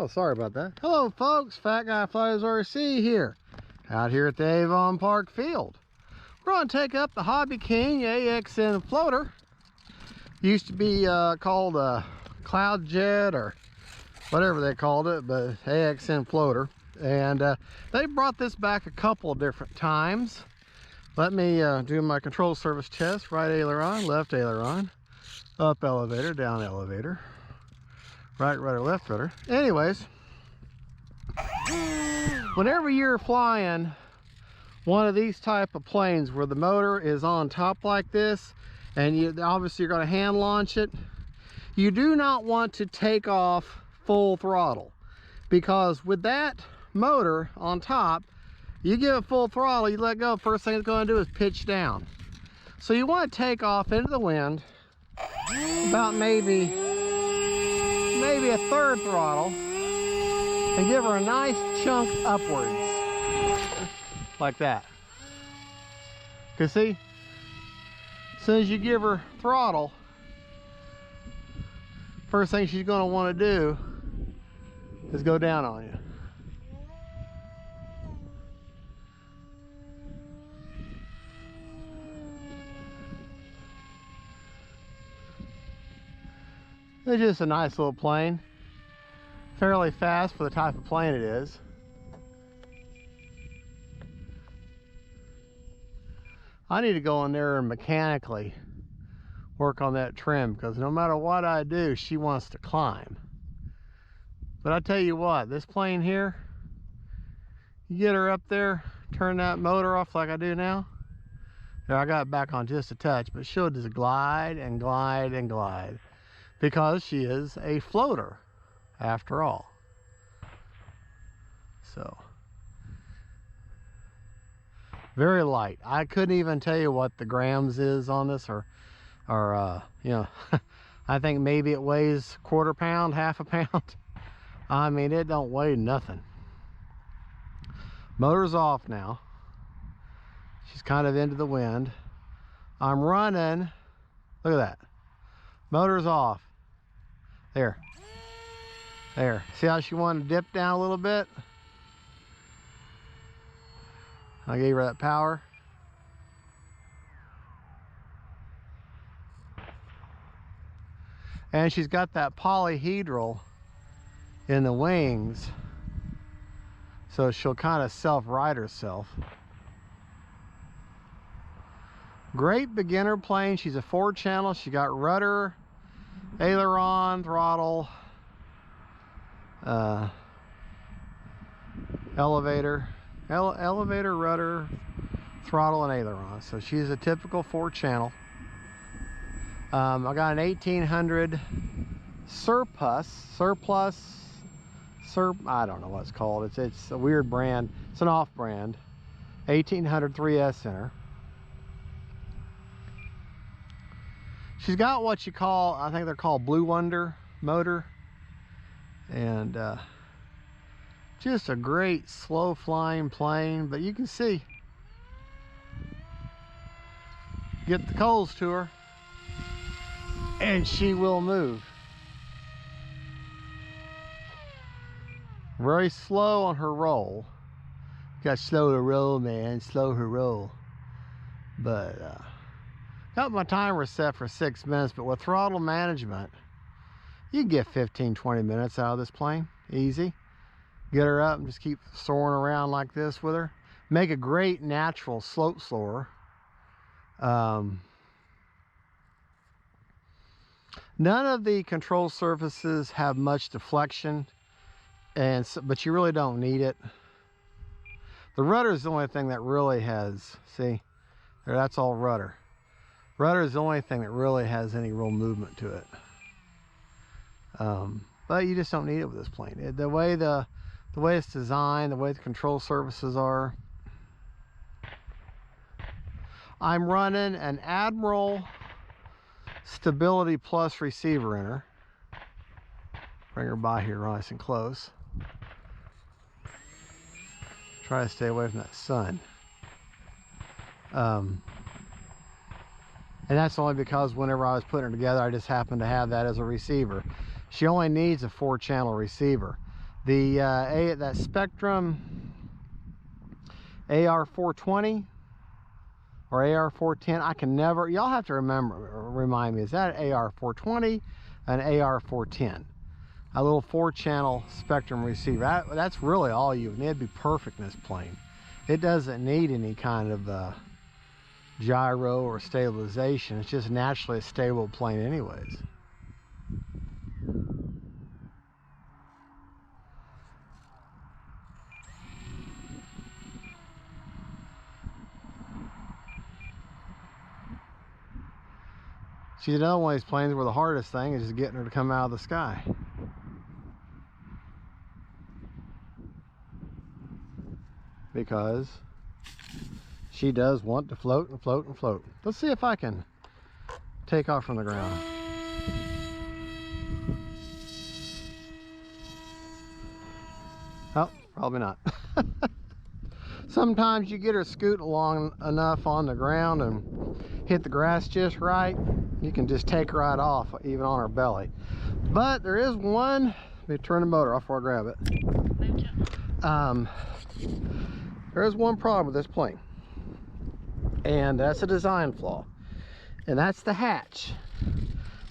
Oh, sorry about that. Hello folks, Fat Guy Flies RC here. Out here at the Avon Park field. We're going to take up the Hobbyking AXN floater. Used to be called a Cloud Jet or whatever they called it, but AXN floater. And they brought this back a couple of different times. Let me do my control surface test. Right aileron, left aileron, up elevator, down elevator, right rudder, left rudder. Anyways, whenever you're flying one of these type of planes where the motor is on top like this, and obviously you're going to hand launch it, you do not want to take off full throttle, because with that motor on top, you give it full throttle, you let go, first thing it's going to do is pitch down. So you want to take off into the wind about maybe a third throttle and give her a nice chunk upwards like that. Because see, as soon as you give her throttle, first thing she's going to want to do is go down on you. It's just a nice little plane, fairly fast for the type of plane it is. I need to go in there and mechanically work on that trim, because no matter what I do, she wants to climb. But I tell you what, this plane here, you get her up there, turn that motor off like I do now. There, I got it back on just a touch, but she'll just glide and glide and glide, because she is a floater after all. So very light. I couldn't even tell you what the grams is on this, or you know, I think maybe it weighs quarter pound, half a pound. I mean, it don't weigh nothing. Motor's off now. She's kind of into the wind. I'm running. Look at that. Motor's off. There. There. See how she wanted to dip down a little bit? I gave her that power. And she's got that polyhedral in the wings, so she'll kind of self-right herself. Great beginner plane. She's a 4-channel. She got rudder, aileron, throttle, elevator, rudder, throttle, and aileron. So she's a typical 4-channel. I got an 1800 surplus, I don't know what it's called. It's a weird brand. It's an off brand. 1800 3S in her. She's got what you call, I think they're called Blue Wonder motor. And just a great slow flying plane, but you can see, get the coals to her and she will move. Very slow on her roll. Got slow to roll, man, slow her roll. But got my timer set for 6 minutes, but with throttle management, you can get 15-20 minutes out of this plane, easy. Get her up and just keep soaring around like this with her. Make a great natural slope slower. None of the control surfaces have much deflection, but you really don't need it. The rudder is the only thing that really has, see, there, that's all rudder. Rudder is the only thing that really has any real movement to it. But you just don't need it with this plane. The way it's designed, the way the control surfaces are. I'm running an Admiral Stability Plus receiver in her. Bring her by here nice and close. Try to stay away from that sun. And that's only because whenever I was putting her together, I just happened to have that as a receiver. She only needs a 4-channel receiver. that Spectrum AR420 or AR410, I can never, y'all have to remind me, is that AR420 and AR410? A little 4-channel Spectrum receiver. That's really all you need. It'd be perfect in this plane. It doesn't need any kind of gyro or stabilization. It's just naturally a stable plane anyways. She's another one of these planes where the hardest thing is just getting her to come out of the sky. Because she does want to float and float and float. Let's see if I can take off from the ground. Oh, probably not. Sometimes you get her scooting along enough on the ground and hit the grass just right, you can just take her right off, even on her belly. But there is one, let me turn the motor off before I grab it. There is one problem with this plane, and that's a design flaw, and that's the hatch.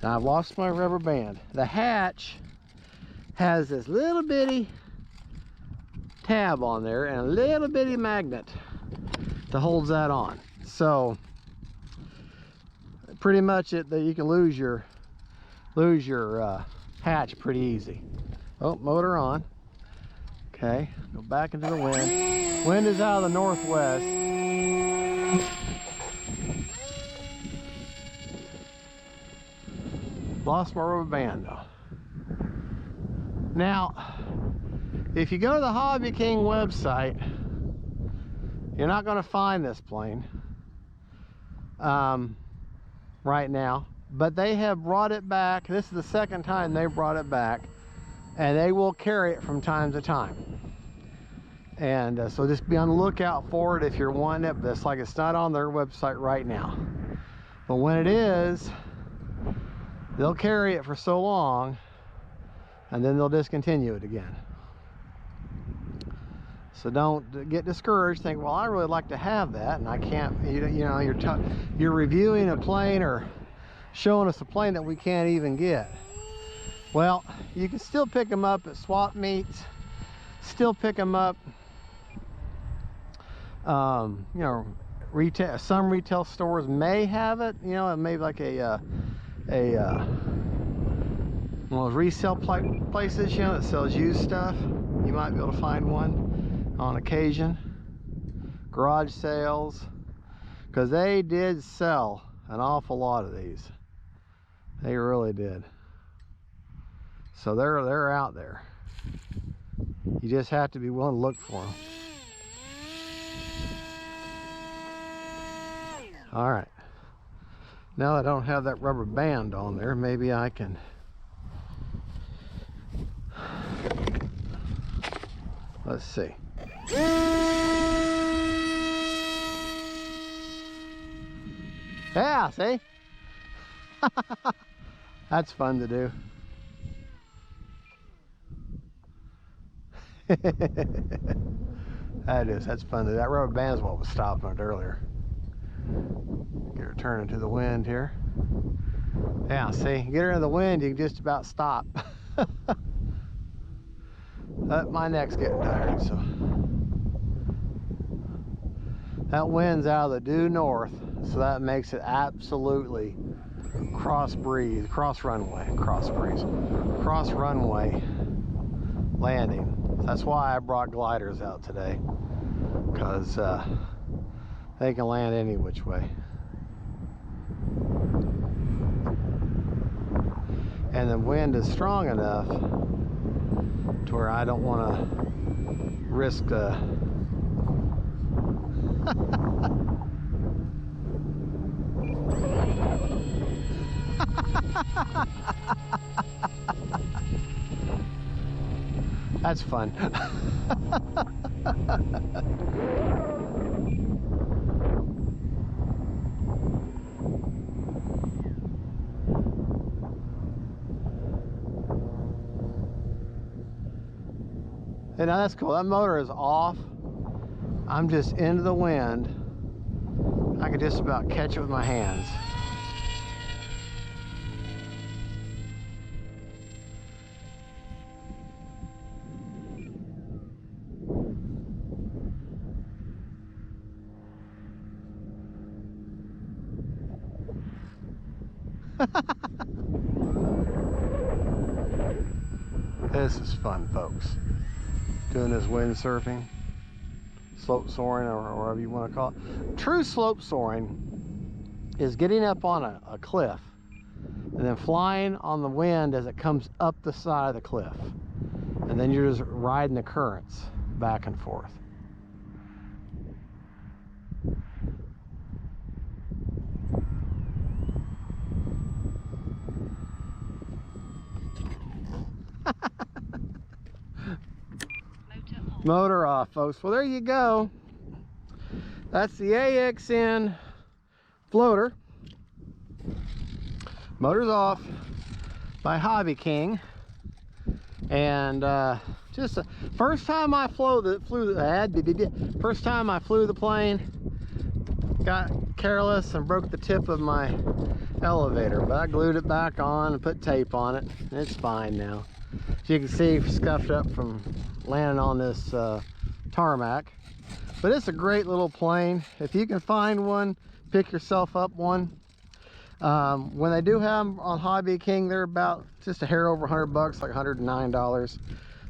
Now, I've lost my rubber band. The hatch has this little bitty tab on there and a little bitty magnet that holds that on. So pretty much you can lose your hatch pretty easy. Oh, motor on. Okay, go back into the wind. Wind is out of the northwest. Lost my rubber band though. Now, if you go to the Hobbyking website, you're not going to find this plane right now, but they have brought it back. This is the second time they brought it back, and they will carry it from time to time. And so just be on the lookout for it if you're wanting it, but it's not on their website right now. But when it is, they'll carry it for so long, and then they'll discontinue it again. So don't get discouraged. Think, well, I really like to have that, and I can't. You know, you're reviewing a plane or showing us a plane that we can't even get. Well, you can still pick them up at swap meets. Still pick them up. You know, retail. Some retail stores may have it. You know, maybe like one of those resale places, you know, that sells used stuff. You might be able to find one on occasion. Garage sales, because they did sell an awful lot of these. They really did. So they're out there. You just have to be willing to look for them. All right. Now that I don't have that rubber band on there, maybe I can. Let's see. Yeah, see? That's fun to do. That's fun to do. That rubber band's what was stopping it earlier. Get her turning to the wind here. Yeah, see, get her in the wind, you can just about stop. But my neck's getting tired, so. That wind's out of the due north, so that makes it absolutely cross runway landing. That's why I brought gliders out today, because they can land any which way. And the wind is strong enough to where I don't want to risk That's fun. And now that's cool. That motor is off. I'm just into the wind. I can just about catch it with my hands. This is fun, folks. Doing this windsurfing, slope soaring, or whatever you want to call it. True slope soaring is getting up on a cliff and then flying on the wind as it comes up the side of the cliff. And then you're just riding the currents back and forth. Motor off, folks. Well, there you go. That's the AXN floater. Motor's off by Hobbyking. And just the first time I flew the plane, got careless and broke the tip of my elevator, but I glued it back on and put tape on it. It's fine now. As you can see, scuffed up from landing on this tarmac. But it's a great little plane. If you can find one, pick yourself up one. When they do have them on Hobbyking, they're about just a hair over 100 bucks, like $109.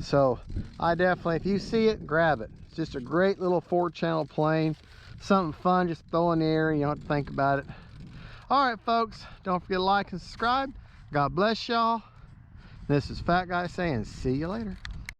So I definitely, if you see it, grab it. It's just a great little 4-channel plane. Something fun, just throw in the air and you don't have to think about it. All right, folks, don't forget to like and subscribe. God bless y'all. This is Fat Guy saying see you later.